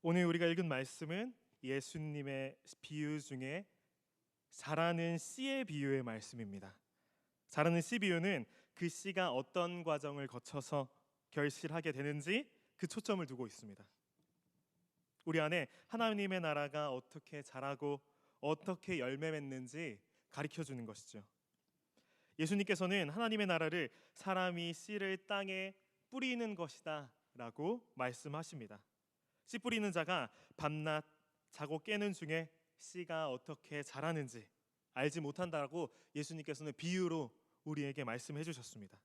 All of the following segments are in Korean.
오늘 우리가 읽은 말씀은 예수님의 비유 중에 자라는 씨의 비유의 말씀입니다. 자라는 씨 비유는 그 씨가 어떤 과정을 거쳐서 결실하게 되는지 그 초점을 두고 있습니다. 우리 안에 하나님의 나라가 어떻게 자라고 어떻게 열매 맺는지 가르쳐 주는 것이죠. 예수님께서는 하나님의 나라를 사람이 씨를 땅에 뿌리는 것이다 라고 말씀하십니다. 씨 뿌리는 자가 밤낮 자고 깨는 중에 씨가 어떻게 자라는지 알지 못한다고 예수님께서는 비유로 우리에게 말씀해 주셨습니다.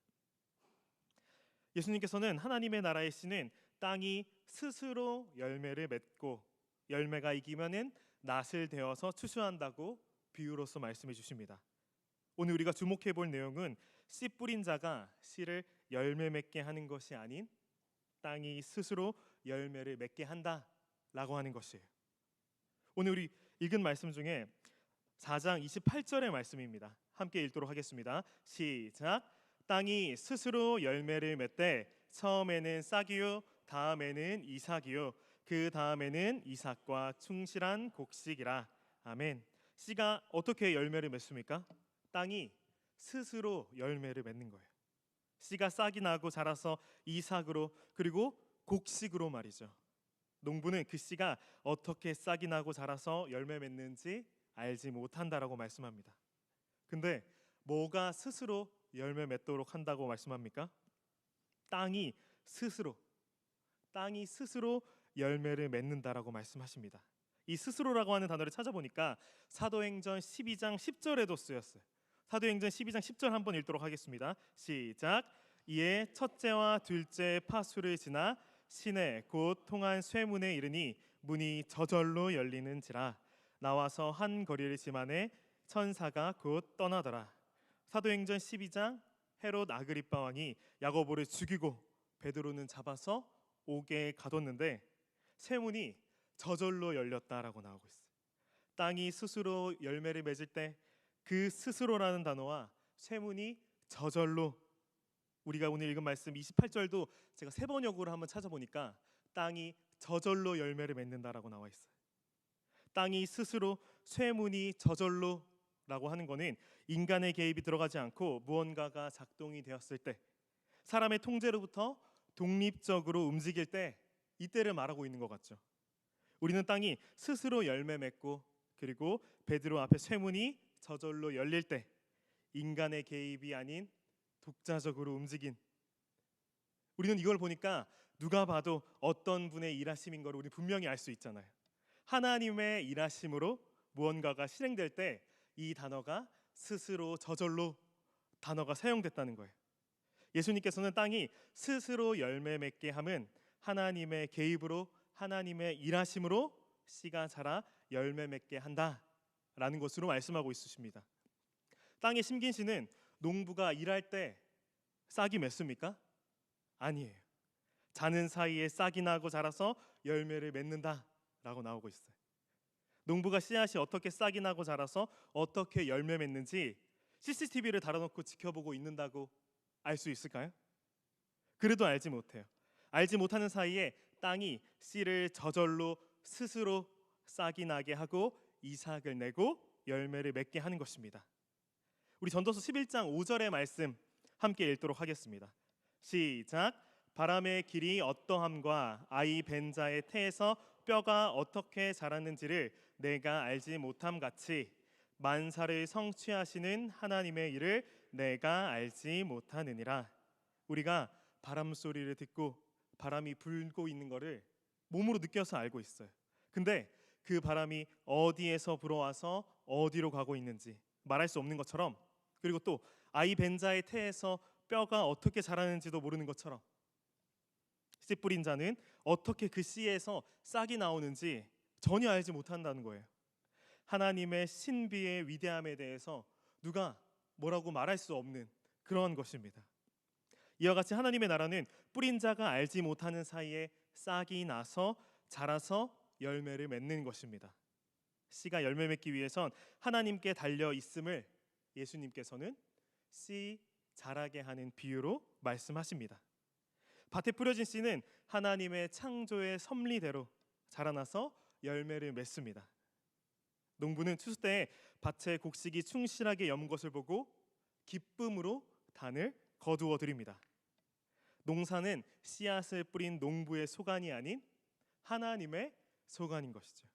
예수님께서는 하나님의 나라의 씨는 땅이 스스로 열매를 맺고 열매가 익으면은 낫을 되어서 추수한다고 비유로서 말씀해 주십니다. 오늘 우리가 주목해 볼 내용은 씨 뿌린 자가 씨를 열매 맺게 하는 것이 아닌 땅이 스스로 열매를 맺게 한다라고 하는 것이에요. 오늘 우리 읽은 말씀 중에 4장 28절의 말씀입니다. 함께 읽도록 하겠습니다. 시작. 땅이 스스로 열매를 맺되 처음에는 싹이요 다음에는 이삭이요 그 다음에는 이삭과 충실한 곡식이라. 아멘. 씨가 어떻게 열매를 맺습니까? 땅이 스스로 열매를 맺는 거예요. 씨가 싹이 나고 자라서 이삭으로 그리고 곡식으로 말이죠. 농부는 그 씨가 어떻게 싹이 나고 자라서 열매 맺는지 알지 못한다라고 말씀합니다. 근데 뭐가 스스로 열매 맺도록 한다고 말씀합니까? 땅이 스스로 열매를 맺는다라고 말씀하십니다. 이 스스로라고 하는 단어를 찾아보니까 사도행전 12장 10절에도 쓰였어요. 사도행전 12장 10절 한번 읽도록 하겠습니다. 시작. 이에 첫째와 둘째 파수를 지나 시내 곧 통한 쇠문에 이르니 문이 저절로 열리는지라. 나와서 한 거리를 지만해 천사가 곧 떠나더라. 사도행전 12장 헤롯 아그리빠 왕이 야고보를 죽이고 베드로는 잡아서 옥에 가뒀는데 쇠문이 저절로 열렸다라고 나오고 있어요. 땅이 스스로 열매를 맺을 때 그 스스로라는 단어와 쇠문이 저절로, 우리가 오늘 읽은 말씀 28절도 제가 세 번역으로 한번 찾아보니까 땅이 저절로 열매를 맺는다라고 나와 있어요. 땅이 스스로, 쇠문이 저절로 라고 하는 거는 인간의 개입이 들어가지 않고 무언가가 작동이 되었을 때, 사람의 통제로부터 독립적으로 움직일 때, 이때를 말하고 있는 것 같죠. 우리는 땅이 스스로 열매 맺고 그리고 베드로 앞에 쇠문이 저절로 열릴 때, 인간의 개입이 아닌 독자적으로 움직인, 우리는 이걸 보니까 누가 봐도 어떤 분의 일하심인 걸 우리 분명히 알 수 있잖아요. 하나님의 일하심으로 무언가가 실행될 때 이 단어가 스스로, 저절로 단어가 사용됐다는 거예요. 예수님께서는 땅이 스스로 열매 맺게 함은 하나님의 개입으로, 하나님의 일하심으로 씨가 자라 열매 맺게 한다라는 것으로 말씀하고 있으십니다. 땅에 심긴 씨는 농부가 일할 때 싹이 맺습니까? 아니에요. 자는 사이에 싹이 나고 자라서 열매를 맺는다라고 나오고 있어요. 농부가 씨앗이 어떻게 싹이 나고 자라서 어떻게 열매 맺는지 CCTV를 달아놓고 지켜보고 있는다고 알 수 있을까요? 그래도 알지 못해요. 알지 못하는 사이에 땅이 씨를 저절로 스스로 싹이 나게 하고 이삭을 내고 열매를 맺게 하는 것입니다. 우리 전도서 11장 5절의 말씀 함께 읽도록 하겠습니다. 시작. 바람의 길이 어떠함과 아이 벤 자의 태에서 뼈가 어떻게 자랐는지를 내가 알지 못함 같이 만사를 성취하시는 하나님의 일을 내가 알지 못하느니라. 우리가 바람 소리를 듣고 바람이 불고 있는 것을 몸으로 느껴서 알고 있어요. 근데 그 바람이 어디에서 불어와서 어디로 가고 있는지 말할 수 없는 것처럼, 그리고 또 아이 벤 자의 태에서 뼈가 어떻게 자라는지도 모르는 것처럼, 씨 뿌린 자는 어떻게 그 씨에서 싹이 나오는지 전혀 알지 못한다는 거예요. 하나님의 신비의 위대함에 대해서 누가 뭐라고 말할 수 없는 그런 것입니다. 이와 같이 하나님의 나라는 뿌린 자가 알지 못하는 사이에 싹이 나서 자라서 열매를 맺는 것입니다. 씨가 열매 맺기 위해선 하나님께 달려 있음을 예수님께서는 씨 자라게 하는 비유로 말씀하십니다. 밭에 뿌려진 씨는 하나님의 창조의 섭리대로 자라나서 열매를 맺습니다. 농부는 추수 때 밭의 곡식이 충실하게 여문 것을 보고 기쁨으로 단을 거두어 드립니다. 농사는 씨앗을 뿌린 농부의 소관이 아닌 하나님의 소관인 것이죠.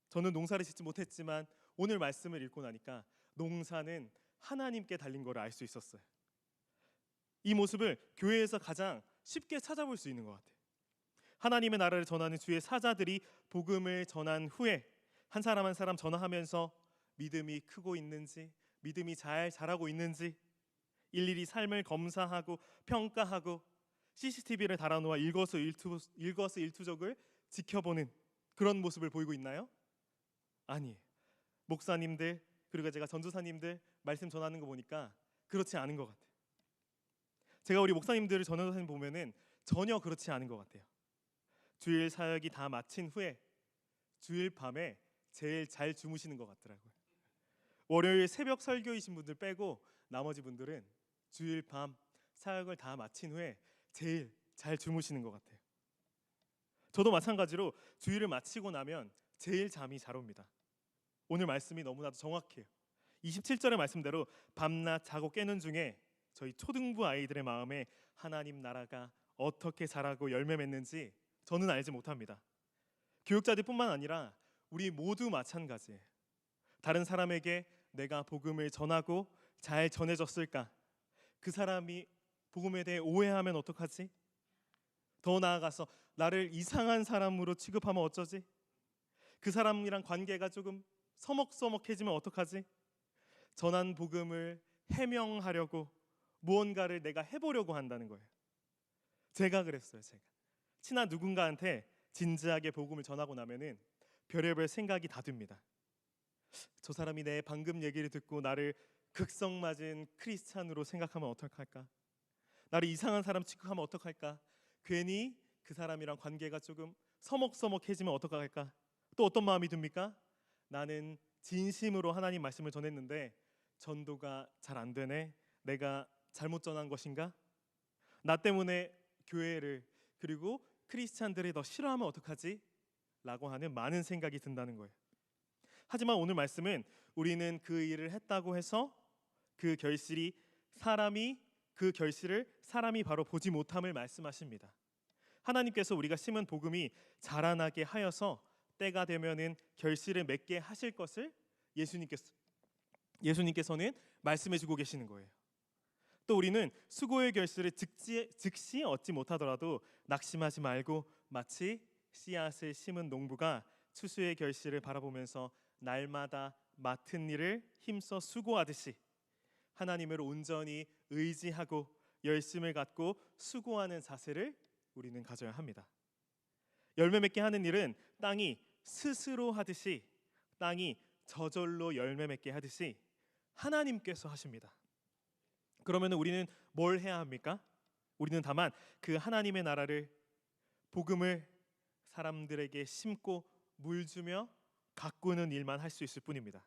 저는 농사를 짓지 못했지만 오늘 말씀을 읽고 나니까 농사는 하나님께 달린 것을 알 수 있었어요. 이 모습을 교회에서 가장 쉽게 찾아볼 수 있는 것 같아요. 하나님의 나라를 전하는 주의 사자들이 복음을 전한 후에 한 사람 한 사람 전화하면서 믿음이 크고 있는지, 믿음이 잘 자라고 있는지 일일이 삶을 검사하고 평가하고 CCTV를 달아놓아 일거수일투족을 지켜보는 그런 모습을 보이고 있나요? 아니에요. 목사님들 그리고 제가 전도사님들 말씀 전하는 거 보니까 그렇지 않은 것 같아요. 제가 우리 목사님들을 전도사님 보면은 전혀 그렇지 않은 것 같아요. 주일 사역이 다 마친 후에 주일 밤에 제일 잘 주무시는 것 같더라고요. 월요일 새벽 설교이신 분들 빼고 나머지 분들은 주일 밤 사역을 다 마친 후에 제일 잘 주무시는 것 같아요. 저도 마찬가지로 주일을 마치고 나면 제일 잠이 잘 옵니다. 오늘 말씀이 너무나도 정확해요. 27절의 말씀대로 밤낮 자고 깨는 중에 저희 초등부 아이들의 마음에 하나님 나라가 어떻게 자라고 열매 맺는지 저는 알지 못합니다. 교육자들뿐만 아니라 우리 모두 마찬가지예요. 다른 사람에게 내가 복음을 전하고 잘 전해졌을까? 그 사람이 복음에 대해 오해하면 어떡하지? 더 나아가서 나를 이상한 사람으로 취급하면 어쩌지? 그 사람이랑 관계가 조금 서먹서먹해지면 어떡하지? 전한 복음을 해명하려고 무언가를 내가 해보려고 한다는 거예요. 제가 그랬어요. 제가 친한 누군가한테 진지하게 복음을 전하고 나면은 별의별 생각이 다 듭니다. 저 사람이 내 방금 얘기를 듣고 나를 극성맞은 크리스찬으로 생각하면 어떡할까? 나를 이상한 사람 취급하면 어떡할까? 괜히 그 사람이랑 관계가 조금 서먹서먹해지면 어떡할까? 또 어떤 마음이 듭니까? 나는 진심으로 하나님 말씀을 전했는데 전도가 잘 안 되네. 내가 잘못 전한 것인가? 나 때문에 교회를 그리고 크리스찬들이 더 싫어하면 어떡하지? 라고 하는 많은 생각이 든다는 거예요. 하지만 오늘 말씀은 우리는 그 일을 했다고 해서 그 결실을 사람이 바로 보지 못함을 말씀하십니다. 하나님께서 우리가 심은 복음이 자라나게 하여서 때가 되면은 결실을 맺게 하실 것을 예수님께서는 말씀해주고 계시는 거예요. 또 우리는 수고의 결실을 즉시 얻지 못하더라도 낙심하지 말고 마치 씨앗을 심은 농부가 추수의 결실을 바라보면서 날마다 맡은 일을 힘써 수고하듯이 하나님을 온전히 의지하고 열심을 갖고 수고하는 자세를 우리는 가져야 합니다. 열매 맺게 하는 일은 땅이 스스로 하듯이, 땅이 저절로 열매 맺게 하듯이 하나님께서 하십니다. 그러면 우리는 뭘 해야 합니까? 우리는 다만 그 하나님의 나라를, 복음을 사람들에게 심고 물 주며 가꾸는 일만 할 수 있을 뿐입니다.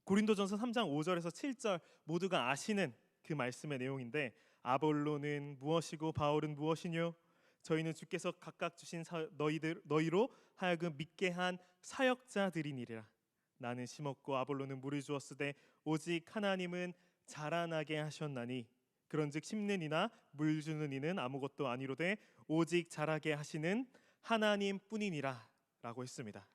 고린도전서 3장 5절에서 7절 모두가 아시는 그 말씀의 내용인데, 아볼로는 무엇이고 바울은 무엇이뇨? 저희는 주께서 각각 주신 너희로 하여금 믿게 한 사역자들이니라. 나는 심었고 아볼로는 물을 주었으되 오직 하나님은 자라나게 하셨나니 그런즉 심는 이나 물 주는 이는 아무것도 아니로되 오직 자라게 하시는 하나님뿐이니라 라고 했습니다.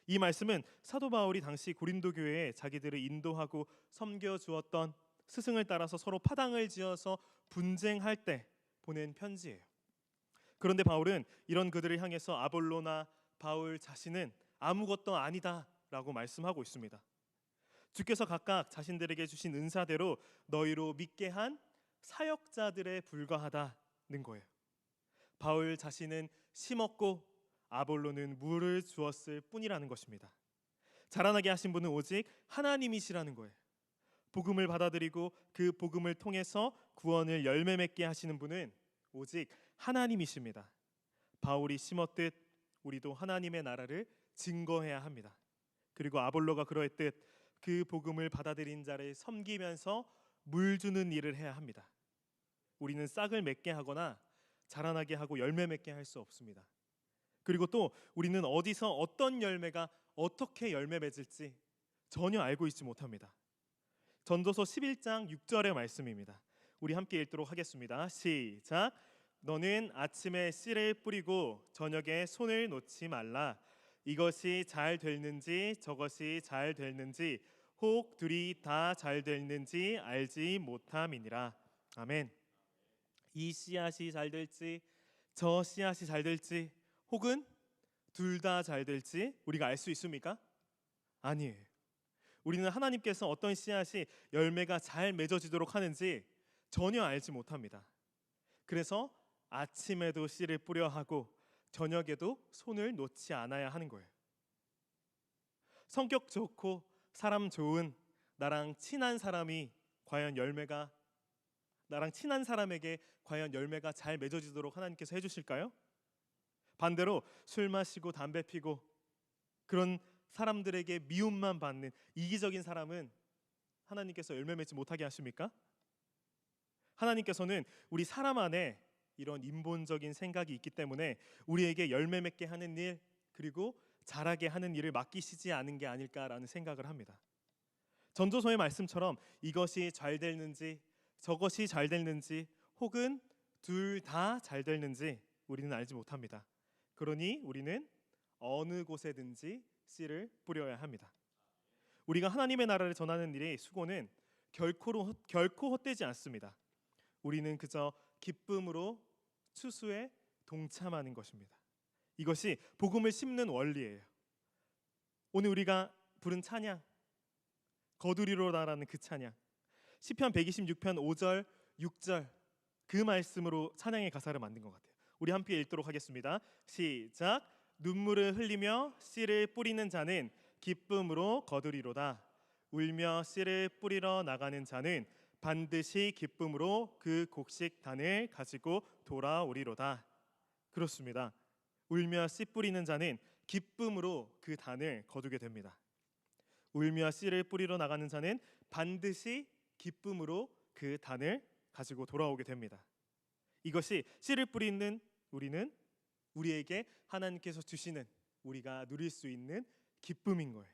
이 말씀은 사도 바울이 당시 고린도 교회에 자기들을 인도하고 섬겨 주었던 스승을 따라서 서로 파당을 지어서 분쟁할 때 보낸 편지예요. 그런데 바울은 이런 그들을 향해서 아볼로나 바울 자신은 아무것도 아니다라고 말씀하고 있습니다. 주께서 각각 자신들에게 주신 은사대로 너희로 믿게 한 사역자들에 불과하다는 거예요. 바울 자신은 심었고 아볼로는 물을 주었을 뿐이라는 것입니다. 자라나게 하신 분은 오직 하나님이시라는 거예요. 복음을 받아들이고 그 복음을 통해서 구원을 열매 맺게 하시는 분은 오직 하나님이십니다. 바울이 심었듯 우리도 하나님의 나라를 증거해야 합니다. 그리고 아볼로가 그러했듯 그 복음을 받아들인 자를 섬기면서 물 주는 일을 해야 합니다. 우리는 싹을 맺게 하거나 자라나게 하고 열매 맺게 할 수 없습니다. 그리고 또 우리는 어디서 어떤 열매가 어떻게 열매 맺을지 전혀 알고 있지 못합니다. 전도서 11장 6절의 말씀입니다. 우리 함께 읽도록 하겠습니다. 시작. 너는 아침에 씨를 뿌리고 저녁에 손을 놓지 말라. 이것이 잘 됐는지 저것이 잘 됐는지 혹 둘이 다 잘 됐는지 알지 못함이니라. 아멘. 이 씨앗이 잘 될지 저 씨앗이 잘 될지 혹은 둘 다 잘 될지 우리가 알 수 있습니까? 아니에요. 우리는 하나님께서 어떤 씨앗이 열매가 잘 맺어지도록 하는지 전혀 알지 못합니다. 그래서 아침에도 씨를 뿌려 하고 저녁에도 손을 놓지 않아야 하는 거예요. 성격 좋고 사람 좋은 나랑 친한 사람이 과연 열매가 나랑 친한 사람에게 과연 열매가 잘 맺어지도록 하나님께서 해주실까요? 반대로 술 마시고 담배 피고 그런 사람들에게 미움만 받는 이기적인 사람은 하나님께서 열매 맺지 못하게 하십니까? 하나님께서는 우리 사람 안에 이런 인본적인 생각이 있기 때문에 우리에게 열매 맺게 하는 일 그리고 자라게 하는 일을 맡기시지 않은 게 아닐까라는 생각을 합니다. 전도서의 말씀처럼 이것이 잘 됐는지 저것이 잘 됐는지 혹은 둘 다 잘 됐는지 우리는 알지 못합니다. 그러니 우리는 어느 곳에든지 씨를 뿌려야 합니다. 우리가 하나님의 나라를 전하는 일의 수고는 결코 헛되지 않습니다. 우리는 그저 기쁨으로 추수에 동참하는 것입니다. 이것이 복음을 심는 원리예요. 오늘 우리가 부른 찬양 거두리로다라는 그 찬양 시편 126편 5절 6절 그 말씀으로 찬양의 가사를 만든 것 같아요. 우리 함께 읽도록 하겠습니다. 시작. 눈물을 흘리며 씨를 뿌리는 자는 기쁨으로 거두리로다. 울며 씨를 뿌리러 나가는 자는 반드시 기쁨으로 그 곡식단을 가지고 돌아오리로다. 그렇습니다. 울며 씨 뿌리는 자는 기쁨으로 그 단을 거두게 됩니다. 울며 씨를 뿌리러 나가는 자는 반드시 기쁨으로 그 단을 가지고 돌아오게 됩니다. 이것이 씨를 뿌리는 우리는 우리에게 하나님께서 주시는 우리가 누릴 수 있는 기쁨인 거예요.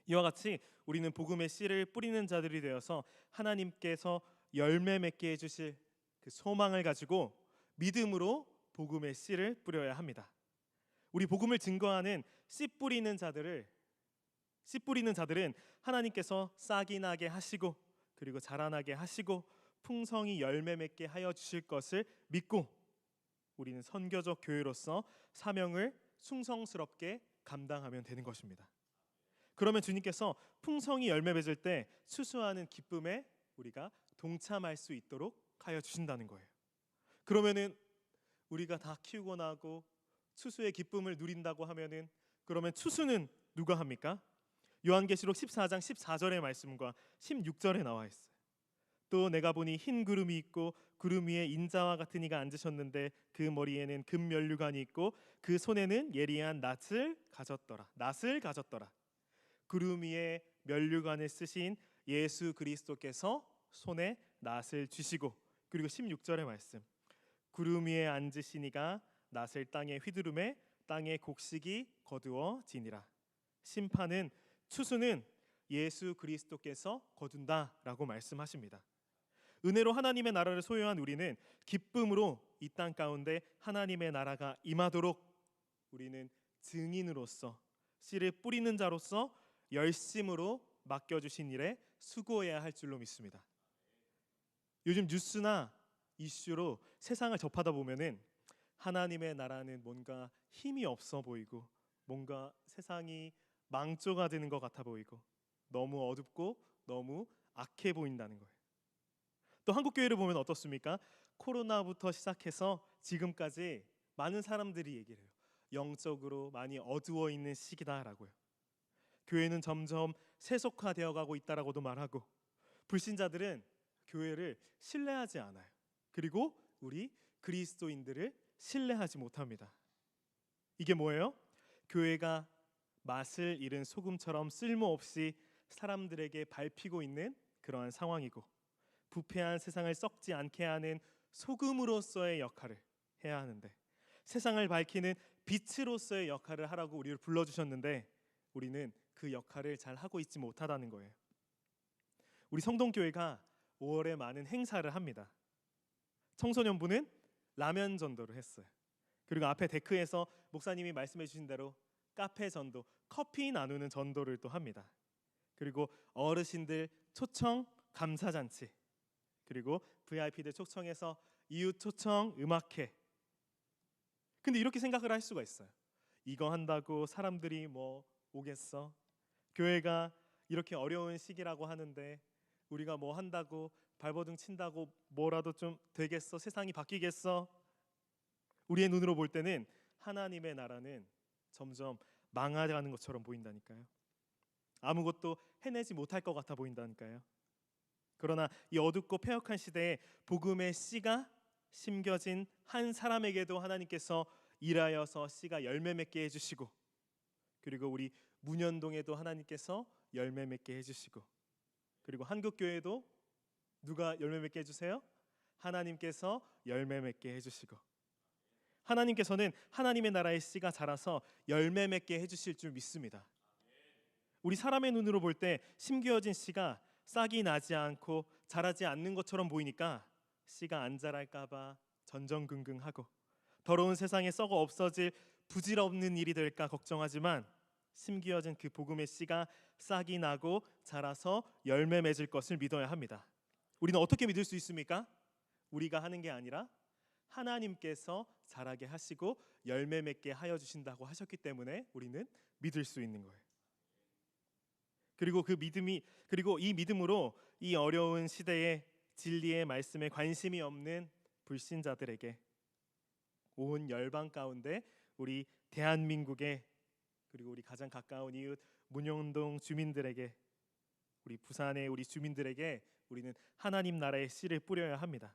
이와 같이 우리는 복음의 씨를 뿌리는 자들이 되어서 하나님께서 열매 맺게 해주실 그 소망을 가지고 믿음으로 복음의 씨를 뿌려야 합니다. 우리 복음을 증거하는 씨 뿌리는 자들은 하나님께서 싹이 나게 하시고 그리고 자라나게 하시고 풍성히 열매 맺게 하여 주실 것을 믿고 우리는 선교적 교회로서 사명을 충성스럽게 감당하면 되는 것입니다. 그러면 주님께서 풍성히 열매 맺을 때 추수하는 기쁨에 우리가 동참할 수 있도록 하여 주신다는 거예요. 그러면은 우리가 다 키우고 나고 추수의 기쁨을 누린다고 하면은 그러면 추수는 누가 합니까? 요한계시록 14장 14절의 말씀과 16절에 나와 있어요. 또 내가 보니 흰 구름이 있고 구름 위에 인자와 같은 이가 앉으셨는데 그 머리에는 금면류관이 있고 그 손에는 예리한 낫을 가졌더라. 구름 위에 면류관을 쓰신 예수 그리스도께서 손에 낫을 쥐시고 그리고 16절의 말씀 구름 위에 앉으신 이가 낫을 땅에 휘두르매 땅의 곡식이 거두어지니라. 심판은 추수는 예수 그리스도께서 거둔다라고 말씀하십니다. 은혜로 하나님의 나라를 소유한 우리는 기쁨으로 이 땅 가운데 하나님의 나라가 임하도록 우리는 증인으로서 씨를 뿌리는 자로서 열심으로 맡겨주신 일에 수고해야 할 줄로 믿습니다. 요즘 뉴스나 이슈로 세상을 접하다 보면은 하나님의 나라는 뭔가 힘이 없어 보이고 뭔가 세상이 망조가 되는 것 같아 보이고 너무 어둡고 너무 악해 보인다는 거예요. 또 한국 교회를 보면 어떻습니까? 코로나부터 시작해서 지금까지 많은 사람들이 얘기를 해요. 영적으로 많이 어두워 있는 시기다라고요. 교회는 점점 세속화되어 가고 있다라고도 말하고 불신자들은 교회를 신뢰하지 않아요. 그리고 우리 그리스도인들을 신뢰하지 못합니다. 이게 뭐예요? 교회가 맛을 잃은 소금처럼 쓸모없이 사람들에게 밟히고 있는 그러한 상황이고 부패한 세상을 썩지 않게 하는 소금으로서의 역할을 해야 하는데 세상을 밝히는 빛으로서의 역할을 하라고 우리를 불러주셨는데 우리는 그 역할을 잘 하고 있지 못하다는 거예요. 우리 성동교회가 5월에 많은 행사를 합니다. 청소년부는 라면 전도를 했어요. 그리고 앞에 데크에서 목사님이 말씀해 주신 대로 카페 전도, 커피 나누는 전도를 또 합니다. 그리고 어르신들 초청 감사잔치, 그리고 VIP들 초청해서 이웃 초청 음악회. 근데 이렇게 생각을 할 수가 있어요. 이거 한다고 사람들이 뭐 오겠어? 교회가 이렇게 어려운 시기라고 하는데 우리가 뭐 한다고 발버둥 친다고 뭐라도 좀 되겠어? 세상이 바뀌겠어? 우리의 눈으로 볼 때는 하나님의 나라는 점점 망하려는 것처럼 보인다니까요. 아무것도 해내지 못할 것 같아 보인다니까요. 그러나 이 어둡고 패역한 시대에 복음의 씨가 심겨진 한 사람에게도 하나님께서 일하여서 씨가 열매 맺게 해주시고, 그리고 우리 문현동에도 하나님께서 열매 맺게 해주시고, 그리고 한국교회도 누가 열매 맺게 해주세요? 하나님께서 열매 맺게 해주시고, 하나님께서는 하나님의 나라의 씨가 자라서 열매 맺게 해주실 줄 믿습니다. 우리 사람의 눈으로 볼 때 심겨진 씨가 싹이 나지 않고 자라지 않는 것처럼 보이니까 씨가 안 자랄까 봐 전전긍긍하고 더러운 세상에 썩어 없어질 부질없는 일이 될까 걱정하지만 심겨진 그 복음의 씨가 싹이 나고 자라서 열매 맺을 것을 믿어야 합니다. 우리는 어떻게 믿을 수 있습니까? 우리가 하는 게 아니라 하나님께서 자라게 하시고 열매 맺게 하여 주신다고 하셨기 때문에 우리는 믿을 수 있는 거예요. 그리고 이 믿음으로 이 어려운 시대에 진리의 말씀에 관심이 없는 불신자들에게, 온 열방 가운데 우리 대한민국에, 그리고 우리 가장 가까운 이웃 문영동 주민들에게, 우리 부산의 우리 주민들에게 우리는 하나님 나라의 씨를 뿌려야 합니다.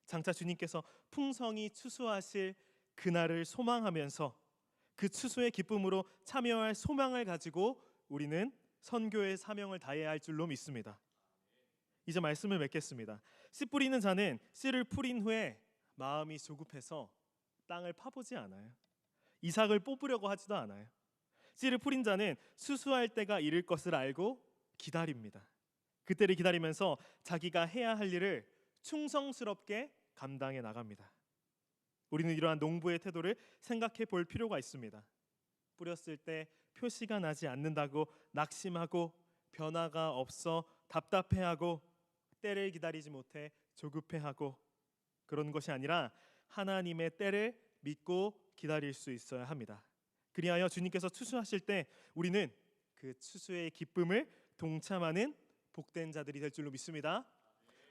장차 주님께서 풍성히 추수하실 그날을 소망하면서 그 추수의 기쁨으로 참여할 소망을 가지고 우리는 선교의 사명을 다해야 할 줄로 믿습니다. 이제 말씀을 맺겠습니다. 씨 뿌리는 자는 씨를 뿌린 후에 마음이 조급해서 땅을 파보지 않아요. 이삭을 뽑으려고 하지도 않아요. 씨를 뿌린 자는 수수할 때가 이를 것을 알고 기다립니다. 그때를 기다리면서 자기가 해야 할 일을 충성스럽게 감당해 나갑니다. 우리는 이러한 농부의 태도를 생각해 볼 필요가 있습니다. 뿌렸을 때 표시가 나지 않는다고 낙심하고 변화가 없어 답답해하고 때를 기다리지 못해 조급해하고 그런 것이 아니라 하나님의 때를 믿고 기다릴 수 있어야 합니다. 그리하여 주님께서 추수하실 때 우리는 그 추수의 기쁨을 동참하는 복된 자들이 될 줄로 믿습니다.